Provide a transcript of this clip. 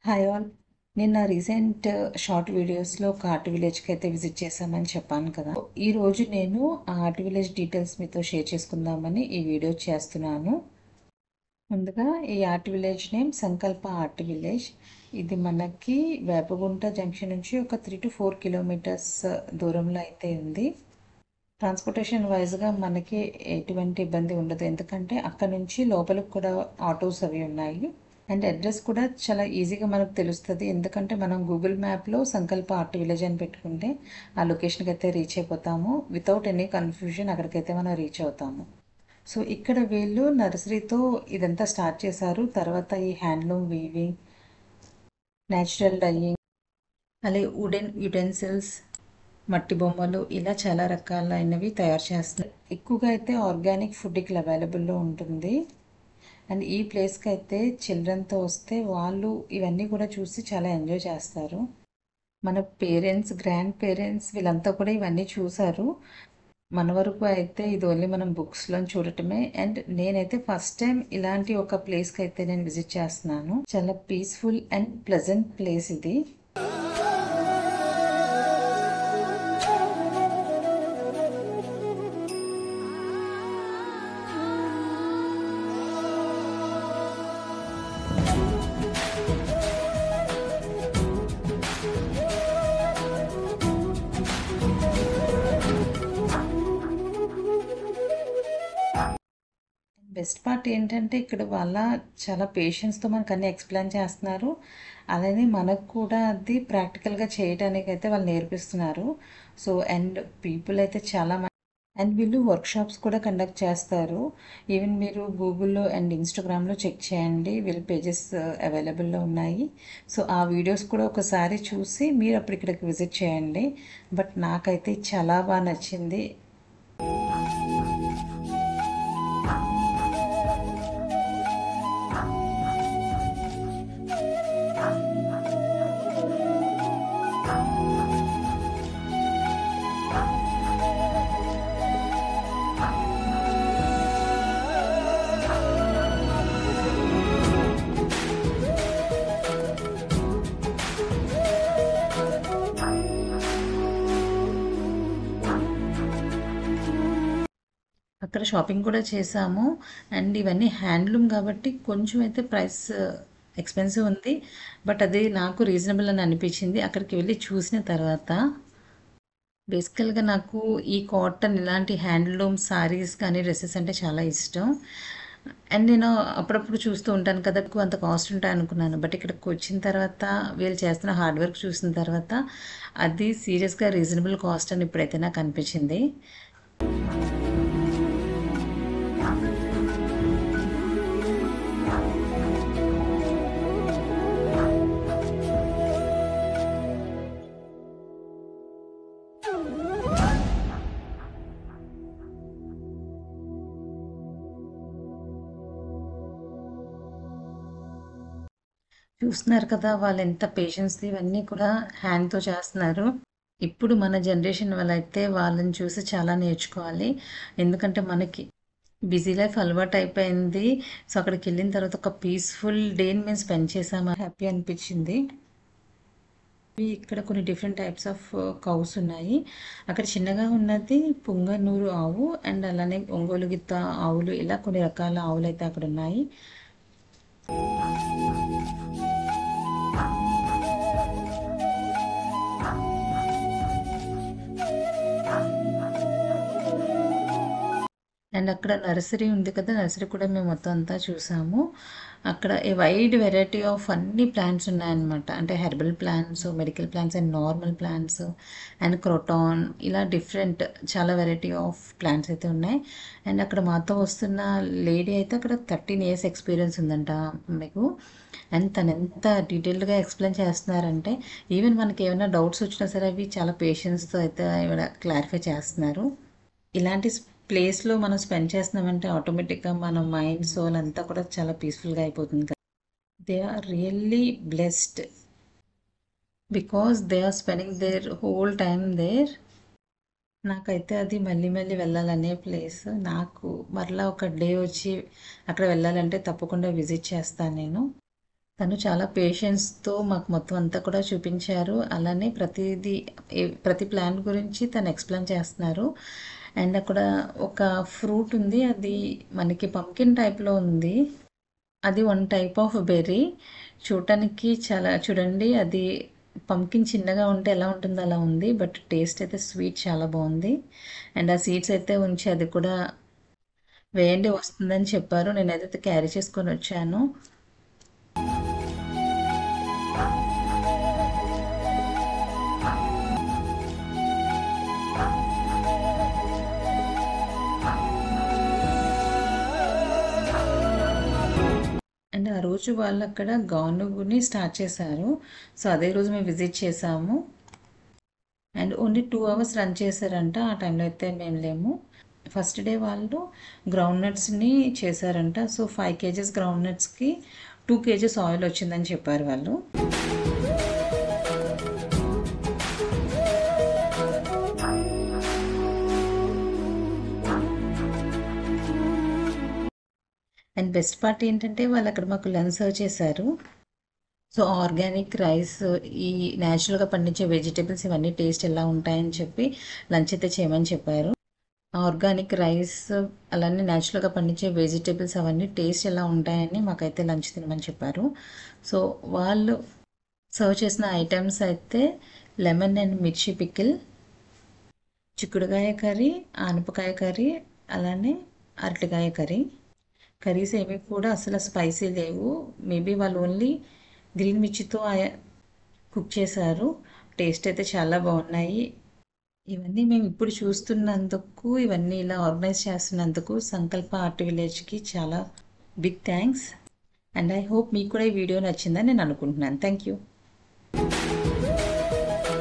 Hi all. నిన్న recent short వీడియోస్లో ఒక ఆర్ట్ విలేజ్కి అయితే విజిట్ చేశామని చెప్పాను కదా. ఈరోజు నేను ఆ ఆర్ట్ విలేజ్ డీటెయిల్స్ మీతో షేర్ చేసుకుందామని ఈ వీడియో చేస్తున్నాను. ముందుగా ఈ ఆర్ట్ విలేజ్ నేమ్ సంకల్ప ఆర్ట్ విలేజ్. ఇది మనకి వేపగుంట జంక్షన్ నుంచి ఒక 3 to 4 కిలోమీటర్స్ దూరంలో అయితే ఉంది. ట్రాన్స్పోర్టేషన్ వైజ్గా మనకి ఎటువంటి ఇబ్బంది ఉండదు, ఎందుకంటే అక్కడ నుంచి లోపలికి కూడా ఆటోస్ అవి ఉన్నాయి. అండ్ అడ్రస్ కూడా చాలా ఈజీగా మనకు తెలుస్తుంది, ఎందుకంటే మనం గూగుల్ మ్యాప్లో సంకల్ప ఆర్ట్ విలేజ్ అని పెట్టుకుంటే ఆ లొకేషన్కి అయితే రీచ్ అయిపోతాము. వితౌట్ ఎనీ కన్ఫ్యూజన్ అక్కడికైతే మనం రీచ్ అవుతాము. సో ఇక్కడ వీళ్ళు నర్సరీతో ఇదంతా స్టార్ట్ చేశారు. తర్వాత ఈ హ్యాండ్లూమ్ వీవింగ్, న్యాచురల్ డైయింగ్, అలాగే వుడెన్ యుటెన్సిల్స్, మట్టి బొమ్మలు, ఇలా చాలా రకాలైనవి తయారు చేస్తున్నారు. ఎక్కువగా అయితే ఆర్గానిక్ ఫుడ్ ఇక్కడ అవైలబుల్లో ఉంటుంది. అండ్ ఈ ప్లేస్కి అయితే చిల్డ్రన్తో వస్తే వాళ్ళు ఇవన్నీ కూడా చూసి చాలా ఎంజాయ్ చేస్తారు. మన పేరెంట్స్, గ్రాండ్ పేరెంట్స్ వీళ్ళంతా కూడా ఇవన్నీ చూసారు. మన వరకు అయితే ఇది ఓన్లీ మనం బుక్స్లో చూడటమే. అండ్ నేనైతే ఫస్ట్ టైం ఇలాంటి ఒక ప్లేస్కి అయితే నేను విజిట్ చేస్తున్నాను. చాలా పీస్ఫుల్ అండ్ ప్లెజెంట్ ప్లేస్ ఇది. బెస్ట్ పార్ట్ ఏంటంటే ఇక్కడ వాళ్ళ చాలా పేషెన్స్తో మనకు అన్నీ ఎక్స్ప్లెయిన్ చేస్తున్నారు. అలానే మనకు కూడా అది ప్రాక్టికల్గా చేయడానికి అయితే వాళ్ళు నేర్పిస్తున్నారు. సో అండ్ పీపుల్ అయితే చాలా అండ్ వీళ్ళు వర్క్షాప్స్ కూడా కండక్ట్ చేస్తారు. ఈవెన్ మీరు గూగుల్లో అండ్ ఇన్స్టాగ్రామ్లో చెక్ చేయండి, వీళ్ళ పేజెస్ అవైలబుల్లో ఉన్నాయి. సో ఆ వీడియోస్ కూడా ఒకసారి చూసి మీరు అప్పుడు ఇక్కడికి విజిట్ చేయండి. బట్ నాకైతే చాలా బాగా నచ్చింది. అక్కడ షాపింగ్ కూడా చేసాము. అండ్ ఇవన్నీ హ్యాండ్లూమ్ కాబట్టి కొంచెం అయితే ప్రైస్ ఎక్స్పెన్సివ్ ఉంది, బట్ అది నాకు రీజనబుల్ అని అనిపించింది అక్కడికి వెళ్ళి చూసిన తర్వాత. బేసికల్గా నాకు ఈ కాటన్ ఇలాంటి హ్యాండ్లూమ్ సారీస్ కానీ డ్రెస్సెస్ అంటే చాలా ఇష్టం. అండ్ నేను అప్పుడప్పుడు చూస్తూ ఉంటాను కదా, అంత కాస్ట్ ఉంటాయి అనుకున్నాను. బట్ ఇక్కడికి వచ్చిన తర్వాత వీళ్ళు చేస్తున్న హార్డ్ వర్క్ చూసిన తర్వాత అది సీరియస్గా రీజనబుల్ కాస్ట్ అని ఇప్పుడైతే నాకు అనిపించింది. చూస్తున్నారు కదా వాళ్ళు ఎంత పేషెన్స్, ఇవన్నీ కూడా హ్యాండ్తో చేస్తున్నారు. ఇప్పుడు మన జనరేషన్ వాళ్ళైతే వాళ్ళని చూసి చాలా నేర్చుకోవాలి, ఎందుకంటే మనకి బిజీ లైఫ్ అలవాటు అయిపోయింది. సో అక్కడికి వెళ్ళిన తర్వాత ఒక పీస్ఫుల్ డేని మేము స్పెండ్ చేసాము, హ్యాపీ అనిపించింది. ఇక్కడ కొన్ని డిఫరెంట్ టైప్స్ ఆఫ్ కౌస్ ఉన్నాయి. అక్కడ చిన్నగా ఉన్నది పుంగనూరు ఆవు, అండ్ అలానే ఒంగోలు గిత్త ఆవులు, ఇలా కొన్ని రకాల ఆవులు అయితే అక్కడ ఉన్నాయి. అండ్ అక్కడ నర్సరీ ఉంది కదా, నర్సరీ కూడా మేము మొత్తం అంతా చూసాము. అక్కడ ఏ వైడ్ వెరైటీ ఆఫ్ అన్ని ప్లాంట్స్ ఉన్నాయన్నమాట. అంటే herbal plants, medical plants, and normal plants, and croton, ఇలా డిఫరెంట్ చాలా వెరైటీ ఆఫ్ ప్లాంట్స్ అయితే ఉన్నాయి. అండ్ అక్కడ మాతో వస్తున్న లేడీ అయితే అక్కడ 13 years ఎక్స్పీరియన్స్ ఉందంట మీకు. అండ్ తను ఎంత డీటెయిల్డ్గా ఎక్స్ప్లెయిన్ చేస్తున్నారంటే ఈవెన్ మనకి ఏమైనా డౌట్స్ వచ్చినా సరే అవి చాలా పేషెన్స్తో అయితే క్లారిఫై చేస్తున్నారు. ఇలాంటి ప్లేస్లో మనం స్పెండ్ చేస్తున్నామంటే ఆటోమేటిక్గా మన మైండ్, సోల్ అంతా కూడా చాలా పీస్ఫుల్గా అయిపోతుంది కదా. They are really blessed because they are spending their whole time there. నాకైతే అది మళ్ళీ మళ్ళీ వెళ్ళాలనే ప్లేస్. నాకు మరలా ఒక డే వచ్చి అక్కడ వెళ్ళాలంటే తప్పకుండా విజిట్ చేస్తాను నేను. తను చాలా పేషెన్స్తో మాకు మొత్తం అంతా కూడా చూపించారు. అలానే ప్రతిదీ ప్రతి ప్లాంట్ గురించి తను ఎక్స్ప్లెయిన్ చేస్తున్నారు. అండ్ అక్కడ ఒక ఫ్రూట్ ఉంది, అది మనకి పంకిన్ టైప్లో ఉంది. అది వన్ టైప్ ఆఫ్ బెర్రీ. చూడటానికి చాలా చూడండి, అది పంకిన్ చిన్నగా ఉంటే ఎలా ఉంటుందో అలా ఉంది. బట్ టేస్ట్ అయితే స్వీట్ చాలా బాగుంది. అండ్ ఆ సీడ్స్ అయితే ఉంచి అది కూడా వేయండి వస్తుందని చెప్పారు. నేనైతే క్యారీ చేసుకొని వచ్చాను. అండ్ ఆ రోజు వాళ్ళు అక్కడ గానుగుని స్టార్ట్ చేశారు. సో అదే రోజు మేము విజిట్ చేసాము. అండ్ ఓన్లీ 2 అవర్స్ రన్ చేశారంట. ఆ టైంలో అయితే మేము లేము. ఫస్ట్ డే వాళ్ళు గ్రౌండ్ నట్స్ని చేశారంట. సో 5 కేజెస్ గ్రౌండ్ నట్స్కి 2 కేజెస్ ఆయిల్ వచ్చిందని చెప్పారు వాళ్ళు. అండ్ బెస్ట్ పార్ట్ ఏంటంటే వాళ్ళు అక్కడ మాకు లంచ్ సర్వ్ చేశారు. సో ఆర్గానిక్ రైస్, ఈ న్యాచురల్గా పండించే వెజిటేబుల్స్ ఇవన్నీ టేస్ట్ ఎలా ఉంటాయని చెప్పి లంచ్ అయితే చేయమని చెప్పారు. ఆర్గానిక్ రైస్ అలానే న్యాచురల్గా పండించే వెజిటేబుల్స్ అవన్నీ టేస్ట్ ఎలా ఉంటాయని మాకైతే లంచ్ తినమని చెప్పారు. సో వాళ్ళు సర్వ్ చేసిన ఐటమ్స్ అయితే లెమన్ అండ్ మిర్చి పికిల్, చిక్కుడుకాయ కర్రీ, ఆనపకాయ కర్రీ, అలానే అరటికాయ కర్రీ. కర్రీస్ ఏవి కూడా అసలు స్పైసీ లేవు. మేబీ వాళ్ళు ఓన్లీ గ్రీన్ మిర్చితో కుక్ చేశారు. టేస్ట్ అయితే చాలా బాగున్నాయి. ఇవన్నీ మేము ఇప్పుడు చూస్తున్నందుకు, ఇవన్నీ ఇలా ఆర్గనైజ్ చేస్తున్నందుకు సంకల్ప ఆర్ట్ విలేజ్కి చాలా big thanks. And I hope మీకు కూడా ఈ వీడియో నచ్చిందని నేను అనుకుంటున్నాను. Thank you.